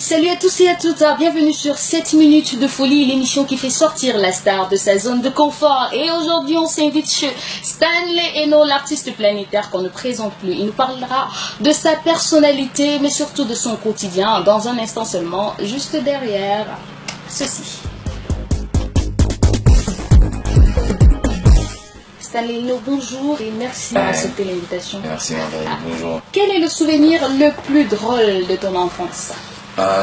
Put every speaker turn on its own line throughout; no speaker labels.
Salut à tous et à toutes, bienvenue sur 7 minutes de folie, l'émission qui fait sortir la star de sa zone de confort. Et aujourd'hui, on s'invite chez Stanley Eno, l'artiste planétaire qu'on ne présente plus. Il nous parlera de sa personnalité, mais surtout de son quotidien, dans un instant seulement, juste derrière ceci. Stanley Eno, bonjour et merci d'avoir accepté l'invitation.
Merci Marguerite, bonjour.
Quel est le souvenir le plus drôle de ton enfance?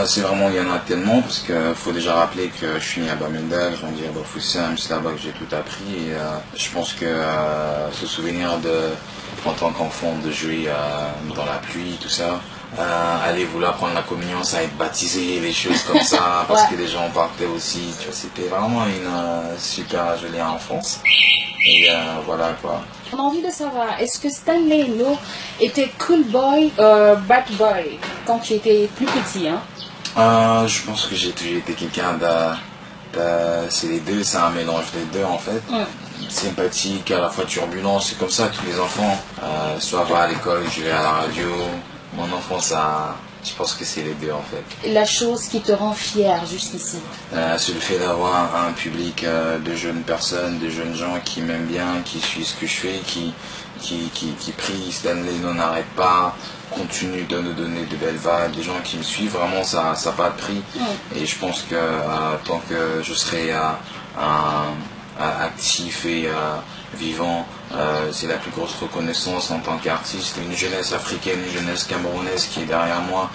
C'est vraiment, il y en a tellement, parce qu'il faut déjà rappeler que je suis né à Bamenda, j'ai grandi à Bafoussam, c'est là-bas que j'ai tout appris. Et je pense que ce souvenir en tant qu'enfant, de jouer dans la pluie, tout ça, aller vouloir prendre la communion, ça être baptisé, les choses comme ça, parce que les gens partaient aussi, tu vois, c'était vraiment une super jolie enfance. Et voilà quoi.
On a envie de savoir, est-ce que Stanley Eno était cool boy ou bad boy quand tu étais plus petit, hein?
Je pense que j'ai toujours été quelqu'un c'est les deux, c'est un mélange des deux en fait. Sympathique, à la fois turbulent, c'est comme ça tous les enfants. Soit va à l'école, je vais à la radio. Mon enfance, je pense que c'est les deux en fait.
La chose qui te rend fier jusqu'ici?
C'est le fait d'avoir un public de jeunes personnes, de jeunes gens qui m'aiment bien, qui suivent ce que je fais, qui prient, Stanley Eno n'arrête pas, continue de nous donner de belles vibes, des gens qui me suivent, vraiment ça n'a pas de prix. Et je pense que tant que je serai actif et vivant, c'est la plus grosse reconnaissance en tant qu'artiste. Une jeunesse africaine, une jeunesse camerounaise qui est derrière moi,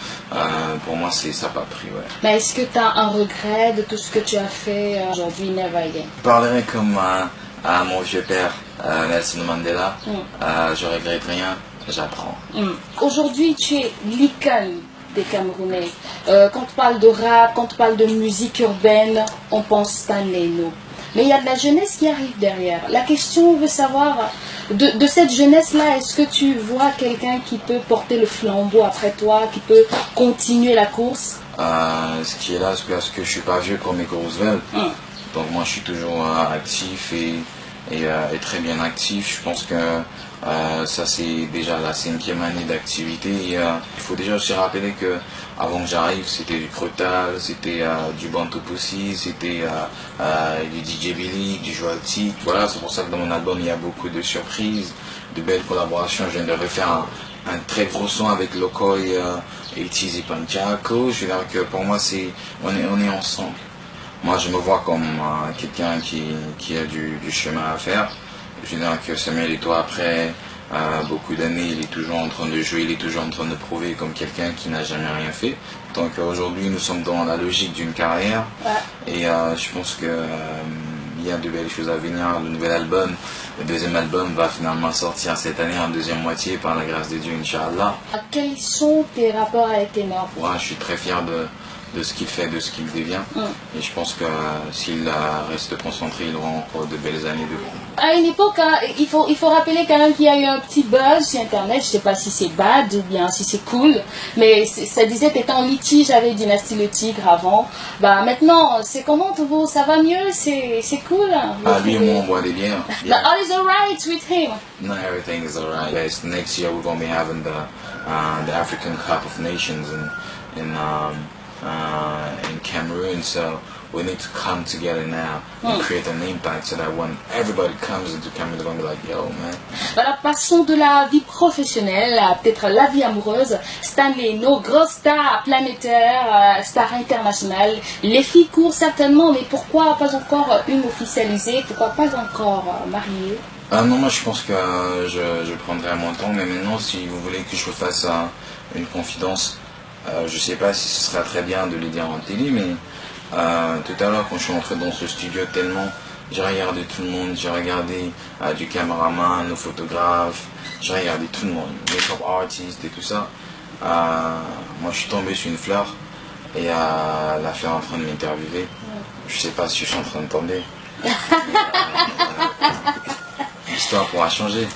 pour moi ça n'a pas de prix. Ouais.
Mais est-ce que tu as un regret de tout ce que tu as fait aujourd'hui, Never Again?
Je parlerai comme à mon vieux père, Nelson Mandela, je regrette rien, j'apprends.
Aujourd'hui, tu es l'icône des Camerounais. Quand on parle de rap, quand on parle de musique urbaine, on pense Stanley Eno. Mais il y a de la jeunesse qui arrive derrière. La question veut savoir, de cette jeunesse-là, est-ce que tu vois quelqu'un qui peut porter le flambeau après toi, qui peut continuer la course?
Ce qui est là, c'est parce que je suis pas vieux comme Michael Roosevelt. Donc moi je suis toujours actif et très bien actif. Je pense que ça c'est déjà la 5e année d'activité. Il faut déjà aussi rappeler que avant que j'arrive, c'était du Crotal, c'était du Bantu Pussy, c'était du DJ Billy, du Joaltic. Voilà, c'est pour ça que dans mon album il y a beaucoup de surprises, de belles collaborations. Je viens de refaire un très gros son avec Lokoy et Tizi Panchako. Je veux dire que pour moi on est ensemble. Moi je me vois comme quelqu'un qui a du chemin à faire. Je veux dire que Samuel Eto'o après beaucoup d'années, il est toujours en train de jouer, il est toujours en train de prouver comme quelqu'un qui n'a jamais rien fait. Donc aujourd'hui nous sommes dans la logique d'une carrière et je pense que il y a de belles choses à venir. Le nouvel album, le deuxième album va finalement sortir cette année en deuxième moitié par la grâce de Dieu, Inch'Allah.
Quels sont tes rapports avec Ténor?
Ouais, je suis très fier de ce qu'il fait, de ce qu'il devient. Et je pense que s'il reste concentré, il aura encore de belles années devant.
À une époque, hein, il faut rappeler quand même qu'il y a eu un petit buzz sur Internet. Je ne sais pas si c'est bad ou bien si c'est cool, mais ça disait que tu étais en litige avec Dynastie Le Tigre avant. Bah, maintenant, c'est comment pour vous? Ça va mieux? C'est cool?
Lui et moi, on boit des bières.
But all is alright with him?
No, everything is alright. Yes, next year we're going to be having the African Cup of Nations in Cameroon, so we need to come together now and create an impact so that when everybody comes into Cameroon, they're going to be like, yo, man.
Voilà, passons de la vie professionnelle à peut-être la vie amoureuse. Stanley Eno, grosse star planétaire, star internationale. Les filles courent certainement, mais pourquoi pas encore une officialisée? Pourquoi pas encore mariée?
Non, moi je pense que je prendrai mon temps, mais maintenant, si vous voulez que je vous fasse une confidence, je sais pas si ce sera très bien de le dire en télé, mais tout à l'heure quand je suis entré dans ce studio tellement, j'ai regardé tout le monde, j'ai regardé du caméraman, nos photographes, j'ai regardé tout le monde, make-up artistes et tout ça. Moi je suis tombé sur une fleur et la fleur en train de m'interviewer. Je sais pas si je suis en train de tomber. L'histoire pourra changer.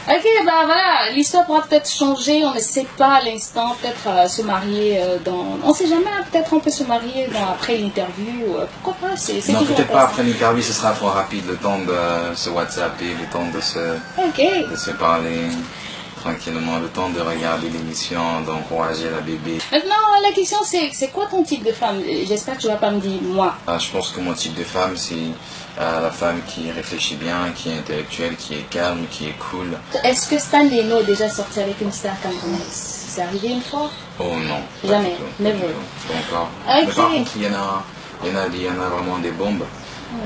Ok, bah voilà, l'histoire pourra peut-être changer, on ne sait pas à l'instant, peut-être se marier dans... On ne sait jamais, peut-être on peut se marier après l'interview, pourquoi pas, c'est
non,
toujours
peut-être pas après l'interview, ce sera trop rapide, le temps de se WhatsApper, le temps de se parler. tranquillement, le temps de regarder l'émission, d'encourager la bébé.
Maintenant, la question c'est quoi ton type de femme? J'espère que tu vas pas me dire moi.
Je pense que mon type de femme, c'est la femme qui réfléchit bien, qui est intellectuelle, qui est calme, qui est cool.
Est-ce que Stan Leno est déjà sorti avec une star camerounaise? C'est arrivé une fois?
Oh non.
Jamais, never.
Pas encore.
Okay.
Mais par contre, il y en a vraiment des bombes.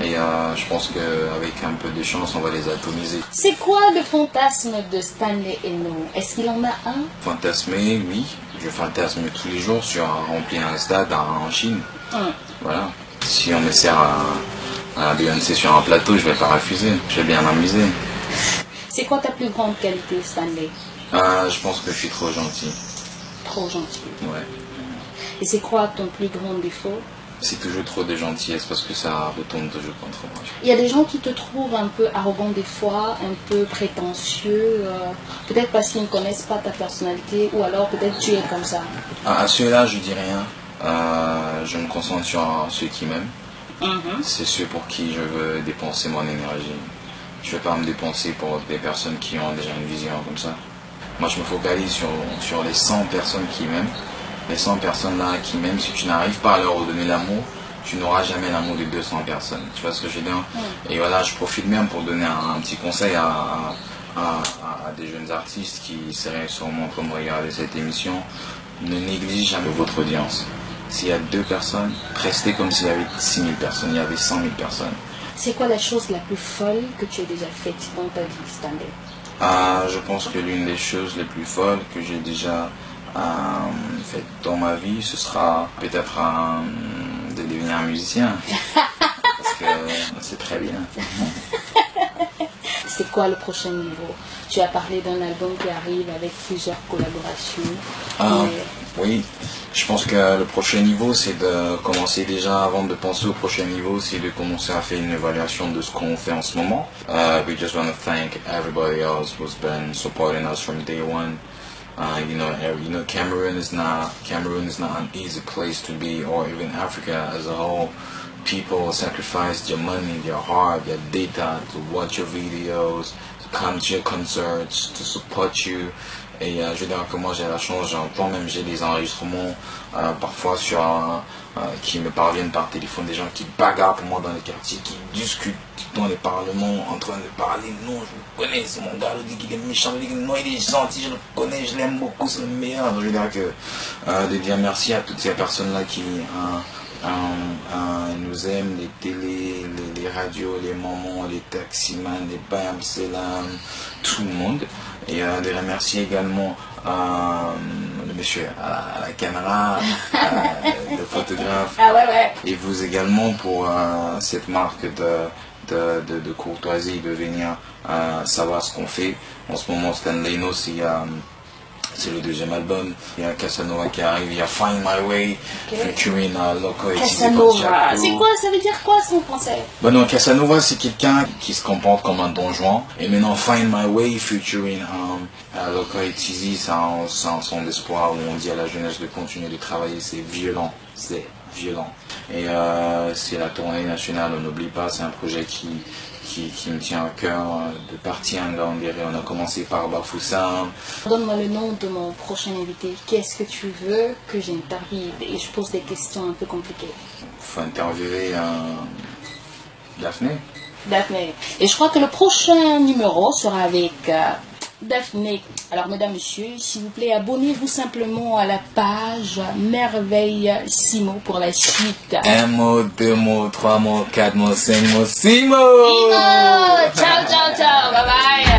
Et je pense qu'avec un peu de chance, on va les atomiser.
C'est quoi le fantasme de Stanley Eno? Est-ce qu'il en a un?
Fantasmer, oui. Je fantasme tous les jours sur remplir un stade en Chine. Voilà. Si on me sert à Beyoncé sur un plateau, je vais pas refuser. Je vais bien m'amuser.
C'est quoi ta plus grande qualité, Stanley?
Je pense que je suis trop gentil.
Trop gentil.
Ouais.
Et c'est quoi ton plus grand défaut?
C'est toujours trop de gentillesse parce que ça retourne toujours contre moi.
Il y a des gens qui te trouvent un peu arrogant des fois, un peu prétentieux, peut-être parce qu'ils ne connaissent pas ta personnalité ou alors peut-être tu es comme ça.
À ceux-là, je dis rien. Je me concentre sur ceux qui m'aiment. C'est ceux pour qui je veux dépenser mon énergie. Je ne vais pas me dépenser pour des personnes qui ont déjà une vision comme ça. Moi, je me focalise sur les 100 personnes qui m'aiment. Les 100 personnes-là qui m'aiment, si tu n'arrives pas à leur donner l'amour, tu n'auras jamais l'amour de 200 personnes. Tu vois ce que je veux dire? Et voilà, je profite même pour donner un petit conseil à des jeunes artistes qui seraient sûrement comme regarder cette émission. Ne négligez jamais votre audience. S'il y a 2 personnes, restez comme s'il y avait 6 000 personnes, il y avait 100 000 personnes.
C'est quoi la chose la plus folle que tu as déjà faite dans ta vie, Stanley?
Je pense que l'une des choses les plus folles que j'ai déjà faites dans ma vie, ce sera peut-être de devenir un musicien. Parce que c'est très bien.
C'est quoi le prochain niveau? Tu as parlé d'un album qui arrive avec plusieurs collaborations.
Oui, je pense que le prochain niveau, c'est de commencer déjà, avant de penser au prochain niveau, c'est de commencer à faire une évaluation de ce qu'on fait en ce moment. We just want to thank everybody else who's been supporting us from day one. Cameroon is not an easy place to be, or even Africa as a whole. People sacrifice their money, their heart, their data to watch your videos, to come to your concerts, to support you. Et je veux dire que moi j'ai la chance, j'entends même, j'ai des enregistrements parfois qui me parviennent par téléphone, des gens qui bagarrent pour moi dans les quartiers, qui discutent dans les parlements en train de parler. Non, je le connais, c'est mon gars, il dit qu'il est méchant, il dit qu'il est gentil, je le connais, je l'aime beaucoup, c'est le meilleur. Je veux dire que de dire merci à toutes ces personnes-là qui nous aiment, les télés, les radios, les mamans, les taximans, les bam, selam, tout le monde. Et de remercier également le monsieur à la caméra, le photographe, et vous également pour cette marque de courtoisie, de venir savoir ce qu'on fait. En ce moment, Stanley Eno, c'est le 2e album. Il y a Casanova qui arrive, il y a Find My Way, featuring Loco et
Casanova, c'est quoi? Ça veut dire quoi son français?
Non, Casanova, c'est quelqu'un qui se comporte comme un don Juan. Et maintenant, Find My Way, featuring Loco et Tizi, c'est un son d'espoir où on dit à la jeunesse de continuer de travailler. C'est violent. Et c'est la tournée nationale, on n'oublie pas, c'est un projet qui me tient à cœur de partir en Gambéry. On a commencé par Bafoussam.
Donne-moi le nom de mon prochain invité. Qu'est-ce que tu veux que j'interviewe? Et je pose des questions un peu compliquées.
Il faut interviewer Daphné.
Et je crois que le prochain numéro sera avec Daphné. Alors, mesdames, messieurs, s'il vous plaît, abonnez-vous simplement à la page Merveille Simo pour la suite.
1 mot, 2 mots, 3 mots, 4 mots, 5 mots, 6 mots.
Ciao, ciao, ciao. Bye bye.